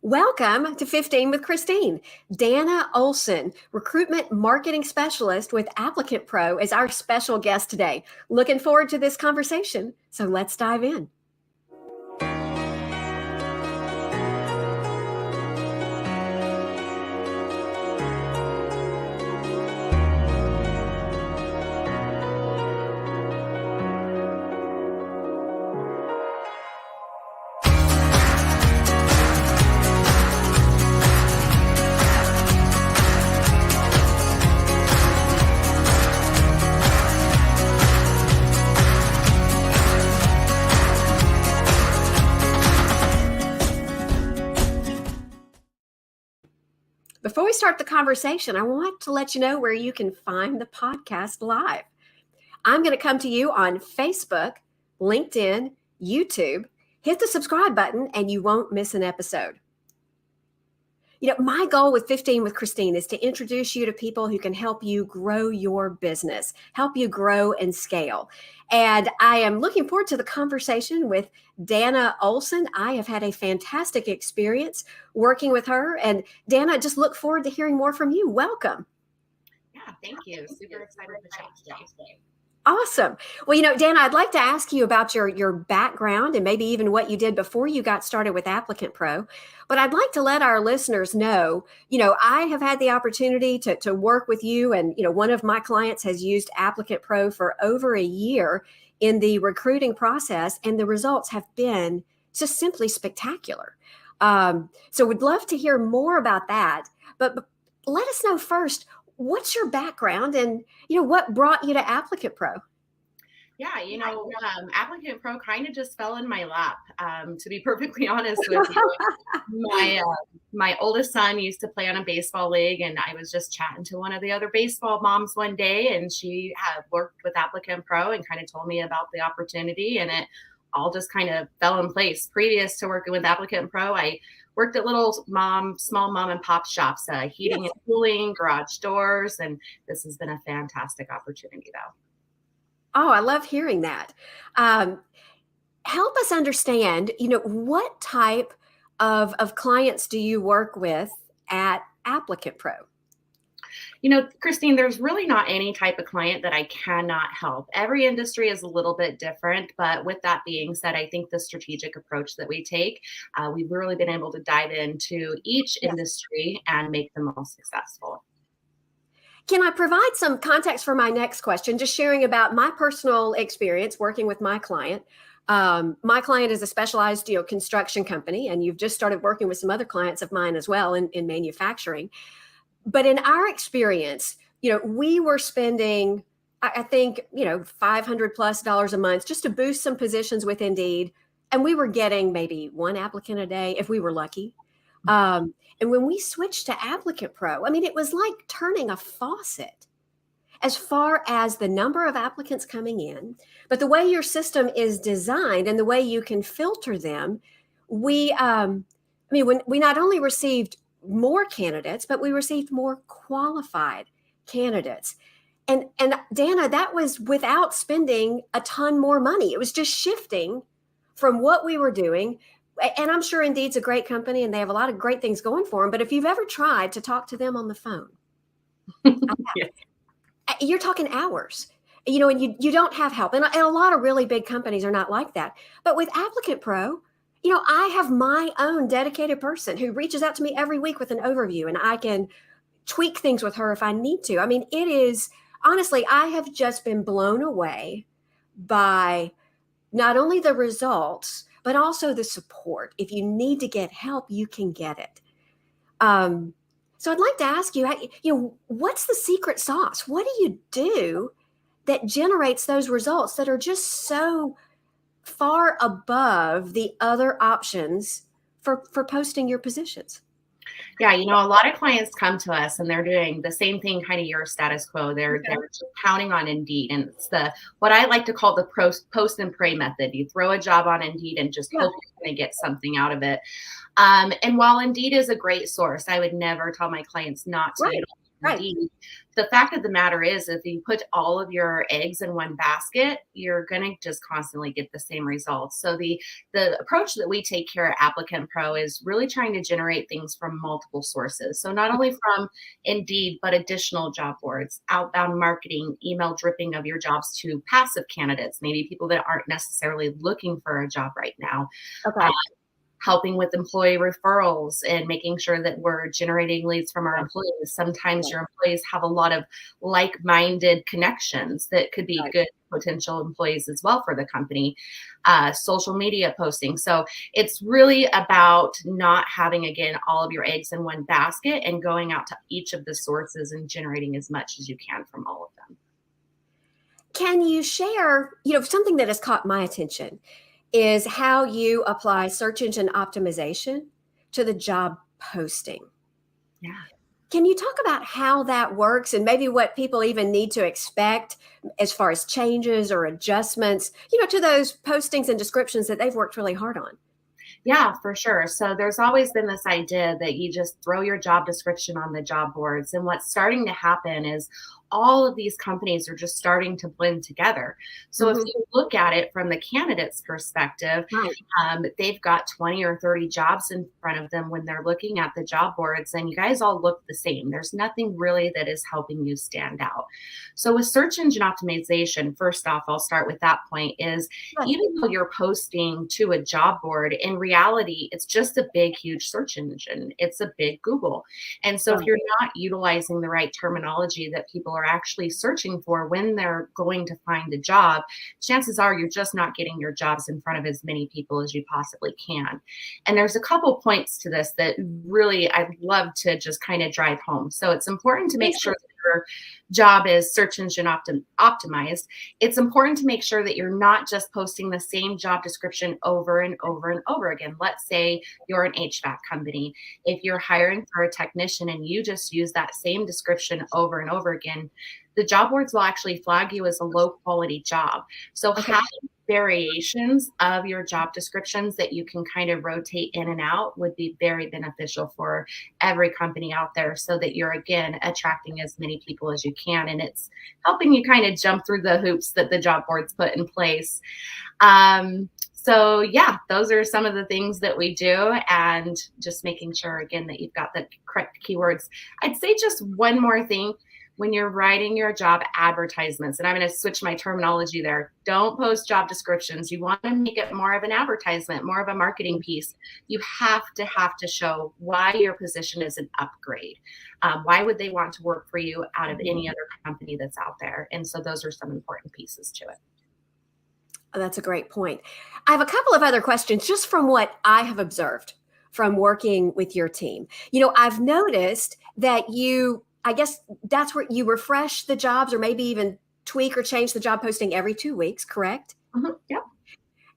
Welcome to 15 with Christine. Danna Olsen, Recruitment Marketing Specialist with Applicant Pro, is our special guest today. Looking forward to this conversation, so let's dive in. Before we start the conversation, I want to let you know where you can find the podcast live. I'm going to come to you on Facebook, LinkedIn, YouTube. Hit the subscribe button and you won't miss an episode. My goal with 15 with Christine is to introduce you to people who can help you grow your business, help you grow and scale. And I am looking forward to the conversation with Danna Olsen. I have had a fantastic experience working with her. And Danna, just look forward to hearing more from you. Welcome. Yeah, thank you. Super excited to chat today. Awesome. Well, Danna, I'd like to ask you about your background and maybe even what you did before you got started with Applicant Pro. But I'd like to let our listeners know, I have had the opportunity to work with you. And, one of my clients has used Applicant Pro for over a year in the recruiting process. And the results have been just simply spectacular. So we'd love to hear more about that. But let us know first, what's your background and, what brought you to Applicant Pro? Yeah, Applicant Pro kind of just fell in my lap. To be perfectly honest with you, my oldest son used to play on a baseball league, and I was just chatting to one of the other baseball moms one day, and she had worked with Applicant Pro and kind of told me about the opportunity, and it all just kind of fell in place. Previous to working with Applicant Pro, I worked at small mom and pop shops, heating and cooling, garage doors, and this has been a fantastic opportunity, though. Oh, I love hearing that. Help us understand, what type of clients do you work with at Applicant Pro? Christine, there's really not any type of client that I cannot help. Every industry is a little bit different, but with that being said, I think the strategic approach that we take, we've really been able to dive into each industry and make them most successful. Can I provide some context for my next question? Just sharing about my personal experience working with my client. My client is a specialized, construction company, and you've just started working with some other clients of mine as well in manufacturing. But in our experience, we were spending, I think, $500+ a month just to boost some positions with Indeed. And we were getting maybe one applicant a day if we were lucky. And when we switched to Applicant Pro, it was like turning a faucet as far as the number of applicants coming in. But the way your system is designed and the way you can filter them, we not only received more candidates, but we received more qualified candidates. And Danna, that was without spending a ton more money. It was just shifting from what we were doing. And I'm sure Indeed's a great company and they have a lot of great things going for them. But if you've ever tried to talk to them on the phone, you're talking hours, and you don't have help. And a lot of really big companies are not like that. But with Applicant Pro, I have my own dedicated person who reaches out to me every week with an overview, and I can tweak things with her if I need to. It is, honestly, I have just been blown away by not only the results, but also the support. If you need to get help, you can get it. So I'd like to ask you, what's the secret sauce? What do you do that generates those results that are just so far above the other options for posting your positions? Yeah, a lot of clients come to us and they're doing the same thing, kind of your status quo. They're just counting on Indeed. And it's what I like to call the post and pray method. You throw a job on Indeed and just hope you're going to get something out of it. And while Indeed is a great source, I would never tell my clients not to Right. Indeed. The fact of the matter is, if you put all of your eggs in one basket, you're going to just constantly get the same results. So the approach that we take here at Applicant Pro is really trying to generate things from multiple sources. So not only from Indeed, but additional job boards, outbound marketing, email dripping of your jobs to passive candidates, maybe people that aren't necessarily looking for a job right now. Okay. Helping with employee referrals and making sure that we're generating leads from our Yeah. employees. Sometimes Yeah. your employees have a lot of like-minded connections that could be Right. good potential employees as well for the company. Social media posting. So it's really about not having, again, all of your eggs in one basket and going out to each of the sources and generating as much as you can from all of them. Can you share, something that has caught my attention is how you apply search engine optimization to the job posting. Yeah. Can you talk about how that works and maybe what people even need to expect as far as changes or adjustments, to those postings and descriptions that they've worked really hard on? Yeah, for sure. So there's always been this idea that you just throw your job description on the job boards. And what's starting to happen is all of these companies are just starting to blend together. So if Mhm. you look at it from the candidate's perspective, Right. they've got 20 or 30 jobs in front of them when they're looking at the job boards, and you guys all look the same. There's nothing really that is helping you stand out. So with search engine optimization, first off, I'll start with that point is Right. even though you're posting to a job board, in reality, it's just a big, huge search engine. It's a big Google. And so if Right. you're not utilizing the right terminology that people are actually searching for when they're going to find a job, chances are you're just not getting your jobs in front of as many people as you possibly can. And there's a couple points to this that really I'd love to just kind of drive home. So it's important to make Please do. sure that your job is search engine optimized. It's important to make sure that you're not just posting the same job description over and over and over again. Let's say you're an HVAC company. If you're hiring for a technician and you just use that same description over and over again, the job boards will actually flag you as a low quality job. So Okay. having variations of your job descriptions that you can kind of rotate in and out would be very beneficial for every company out there so that you're, again, attracting as many people as you can. And it's helping you kind of jump through the hoops that the job boards put in place. So yeah, those are some of the things that we do, and just making sure, again, that you've got the correct keywords. I'd say just one more thing. When you're writing your job advertisements, and I'm going to switch my terminology there, don't post job descriptions. You want to make it more of an advertisement, more of a marketing piece. You have to show why your position is an upgrade. Why would they want to work for you out of any other company that's out there? And so those are some important pieces to it. Oh, that's a great point. I have a couple of other questions just from what I have observed from working with your team. I've noticed that I guess that's where you refresh the jobs or maybe even tweak or change the job posting every 2 weeks, correct? Yep.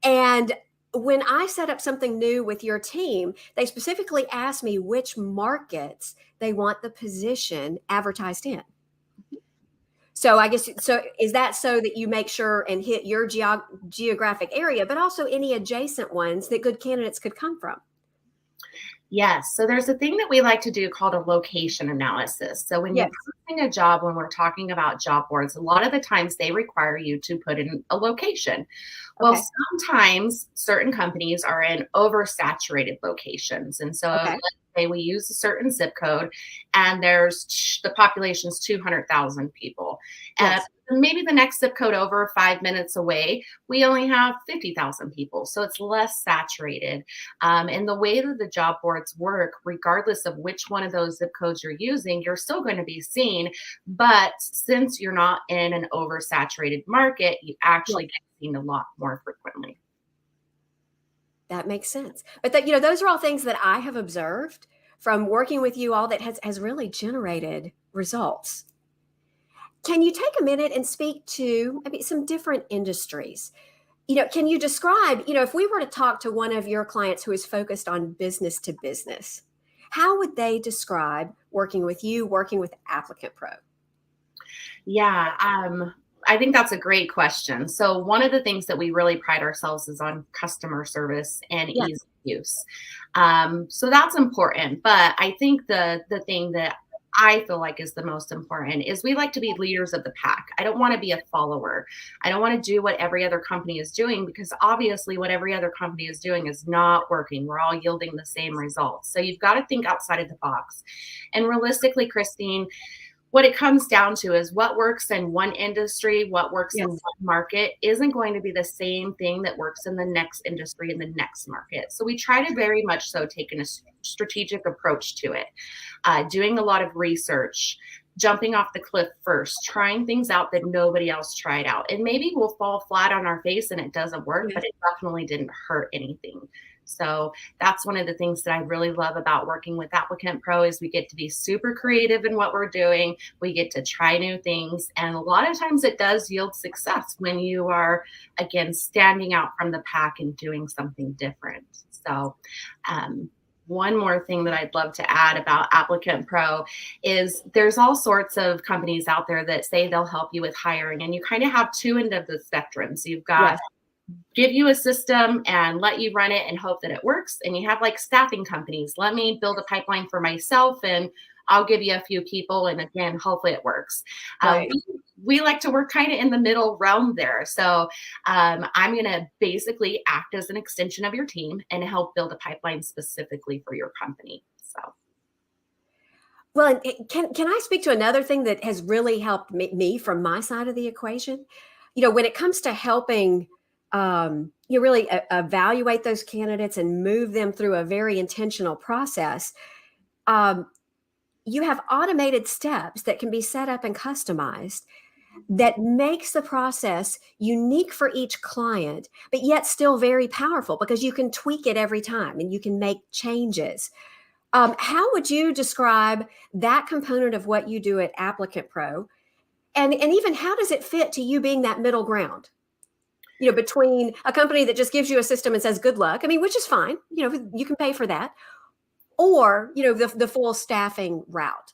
And when I set up something new with your team, they specifically asked me which markets they want the position advertised in. So I guess, so is that so that you make sure and hit your geographic area, but also any adjacent ones that good candidates could come from? Yes. So there's a thing that we like to do called a location analysis. So when Yes. you're posting a job, when we're talking about job boards, a lot of the times they require you to put in a location. Well, Okay. sometimes certain companies are in oversaturated locations. And so Okay. let's say we use a certain zip code and the population's 200,000 people. And Yes. maybe the next zip code over 5 minutes away, we only have 50,000 people. So it's less saturated. And the way that the job boards work, regardless of which one of those zip codes you're using, you're still going to be seen. But since you're not in an oversaturated market, you actually get seen a lot more frequently. That makes sense. But those are all things that I have observed from working with you all that has really generated results. Can you take a minute and speak to maybe some different industries? Can you describe, if we were to talk to one of your clients who is focused on business to business, how would they describe working with you, working with Applicant Pro? Yeah, I think that's a great question. So one of the things that we really pride ourselves is on customer service and Yes. ease of use. So that's important. But I think the thing that I feel like is the most important is we like to be leaders of the pack. I don't want to be a follower. I don't want to do what every other company is doing, because obviously what every other company is doing is not working. We're all yielding the same results. So you've got to think outside of the box. And realistically, Christine, what it comes down to is what works in one industry, what works in one market isn't going to be the same thing that works in the next industry, in the next market. So we try to very much so take a strategic approach to it, doing a lot of research, jumping off the cliff first, trying things out that nobody else tried out. And maybe we'll fall flat on our face and it doesn't work, but it definitely didn't hurt anything. So that's one of the things that I really love about working with Applicant Pro is we get to be super creative in what we're doing. We get to try new things. And a lot of times it does yield success when you are, again, standing out from the pack and doing something different. So, one more thing that I'd love to add about Applicant Pro is there's all sorts of companies out there that say they'll help you with hiring, and you kind of have two ends of the spectrum. So you've got give you a system and let you run it and hope that it works. And you have like staffing companies, let me build a pipeline for myself and I'll give you a few people. And again, hopefully it works. We like to work kind of in the middle realm there. So I'm going to basically act as an extension of your team and help build a pipeline specifically for your company. So. Well, can I speak to another thing that has really helped me from my side of the equation? You know, when it comes to helping you really evaluate those candidates and move them through a very intentional process, you have automated steps that can be set up and customized that makes the process unique for each client, but yet still very powerful because you can tweak it every time and you can make changes. How would you describe that component of what you do at Applicant Pro? And even how does it fit to you being that middle ground? You know, between a company that just gives you a system and says, good luck, I mean, which is fine, you know, you can pay for that, or, you know, the full staffing route.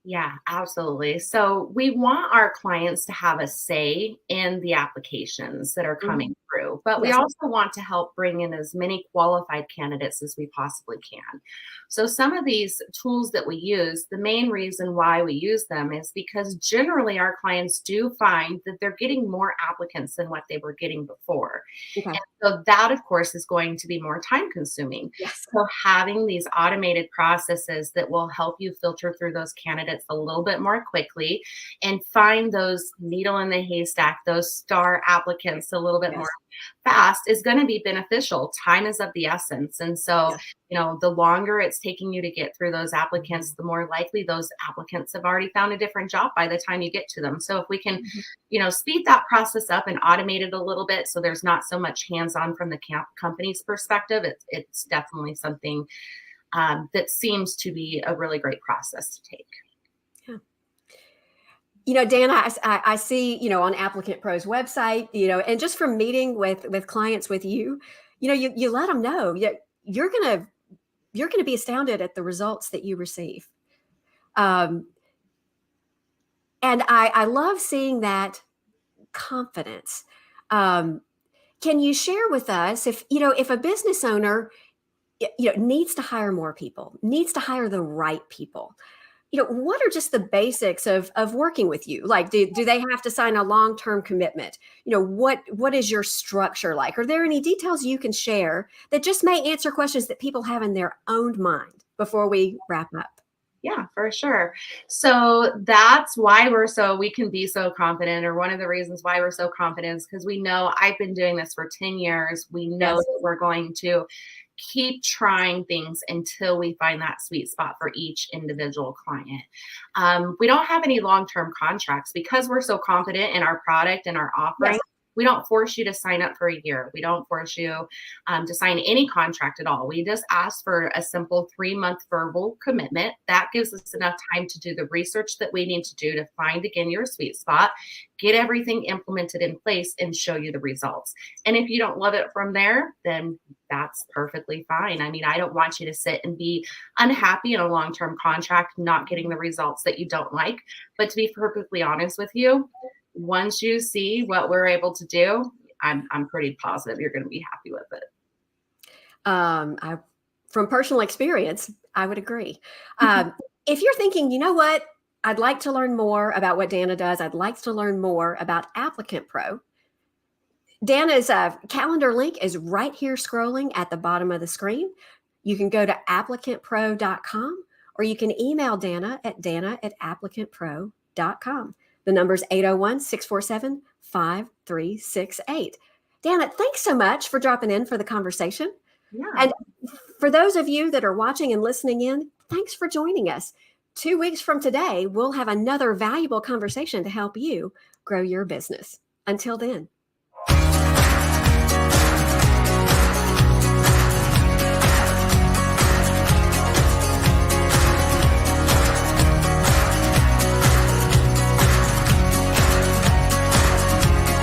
Yeah, absolutely. So we want our clients to have a say in the applications that are coming through, but we also want to help bring in as many qualified candidates as we possibly can. So some of these tools that we use, the main reason why we use them is because generally our clients do find that they're getting more applicants than what they were getting before. And so that, of course, is going to be more time consuming. So having these automated processes that will help you filter through those candidates a little bit more quickly and find those needle in the haystack, those star applicants a little bit more fast is going to be beneficial. Time is of the essence. And so, you know, the longer it's taking you to get through those applicants, the more likely those applicants have already found a different job by the time you get to them. So if we can, you know, speed that process up and automate it a little bit so there's not so much hands-on from the company's perspective, it's definitely something that seems to be a really great process to take. You know, Danna, I see, you know, on Applicant Pro's website, you know, and just from meeting with clients with you, you know, you let them know you're going to be astounded at the results that you receive. And I love seeing that confidence. Can you share with us if a business owner, you know, needs to hire more people, needs to hire the right people? You know, what are just the basics of working with you? Like, do they have to sign a long-term commitment? You know, what is your structure like? Are there any details you can share that just may answer questions that people have in their own mind before we wrap up? Yeah, for sure. So that's why we can be so confident, or one of the reasons why we're so confident is because we know I've been doing this for 10 years. We know that we're going to keep trying things until we find that sweet spot for each individual client. We don't have any long-term contracts because we're so confident in our product and our offering. We don't force you to sign up for a year. We don't force you to sign any contract at all. We just ask for a simple 3-month verbal commitment. That gives us enough time to do the research that we need to do to find, again, your sweet spot, get everything implemented in place, and show you the results. And if you don't love it from there, then that's perfectly fine. I mean, I don't want you to sit and be unhappy in a long-term contract, not getting the results that you don't like. But to be perfectly honest with you, once you see what we're able to do, I'm pretty positive you're going to be happy with it. From personal experience, I would agree. If you're thinking, you know what, I'd like to learn more about what Danna does, I'd like to learn more about Applicant Pro, Danna's calendar link is right here scrolling at the bottom of the screen. You can go to applicantpro.com or you can email Danna at applicantpro.com. The number is 801-647-5368. Danna, thanks so much for dropping in for the conversation. Yeah. And for those of you that are watching and listening in, thanks for joining us. 2 weeks from today, we'll have another valuable conversation to help you grow your business. Until then.